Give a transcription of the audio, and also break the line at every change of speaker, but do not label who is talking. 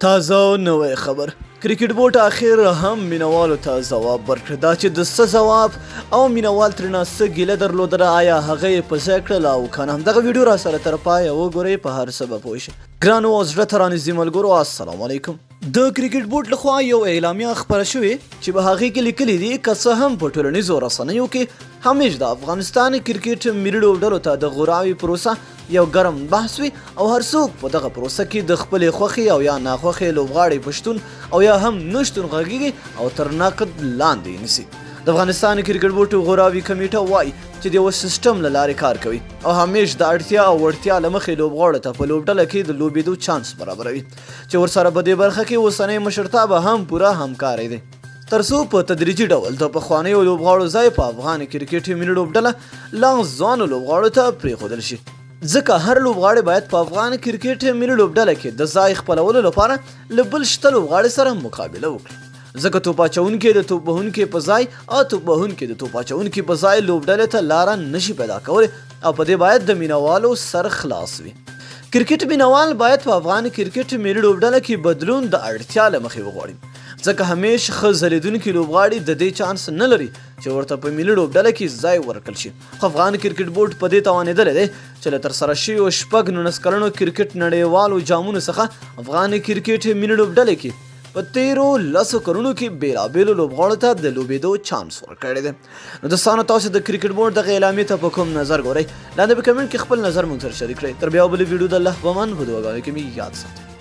تازه او نوې خبر کرکټ بورډ اخر هم مینوالو ته ځواب ورکړ دا چې د څه ځواب او مینوال ترېنه څه ګیله درلودله آیا هغه یې په ځای کړله او که نه همدغه ویډیو را سره تر پایه وګورئ په هر څه به پوه شئ. ګرانو او زړه ته رانږدې ملګرو السلام علیکم. د کرکټ بورډ لخوا یو اعلامیه خپره شوې چې په هغې کې لیکلي دي که څه هم په ټولنیزو رسنیو کې همیش د افغانستان کرکټ ملي لوبډلو ته د غوراوي پروسه یو ګرم بحث وي او هر څوک په دغه پروسه کې د خپلې خوښې او یا ناخوښې لوبغاړي په شتون او یا هم نه شتون غږیږي او تر نقد لاندې نیسي. د افغانستان کرکټ بورډ غوراوي کمیټه وایي چې د یوه سیسټم له لارې کار کوي او همیش د اړتیا او وړتیا له مخې لوبغاړو ته په لوبډله کې د لوبېدو چانس برابروي چې ورسره په دې برخه کې اوسنی مشرتابه هم پوره همکاری دی تر څو په تدریجي ډول د پخوانیو لوبغاړو ځای په افغان کرکټ ملي لوبډله لا ځوانو لوبغاړو ته پرېښودل شي ځکه هر لوبغاړی باید په افغان کرکټ ملي لوبډله کې د ځای خپلولو لپاره له بل شته لوبغاړي سره مقابله وکړي ځکه توپ اچوونکي د توپ وهونکي په ځای او توپ وهونکي د توپ اچوونکي په ځای لوبډلې ته لاره نشي پیدا کولی او په دې باید د مینوالو سر خلاص وي. کرکټ مینوال باید په افغان کرکټ ملي لوبډله کې بدلون د اړتیا له مخې وغواړي ځکه همیش ښه ځلېدونکي لوبغاړي د دې چانس نه لري چې ورته په ملي لوبډله کې ځای ورکړل شي. خو افغان کرکټ بورډ په دې توانېدلی دی چې له ترسره شویو 19 کلنو کرکټ نړیوالو جامونو څخه افغان کرکټ ملي لوبډلې کې په تیرو 10 کلونو کې بېلابېلو لوبغاړو ته د لوبېدو چانس ورکړی دی. نو دوستانو تاسو د کرکټ بورډ دغه اعلامیې ته په کوم نظر ګورئ؟ لاندې په کمنټ کې خپل نظر موږ سره شریک کړئ. تر بیا بلې ویډیو د الله په امان په دعاګانو کې مې یاد ساتئ.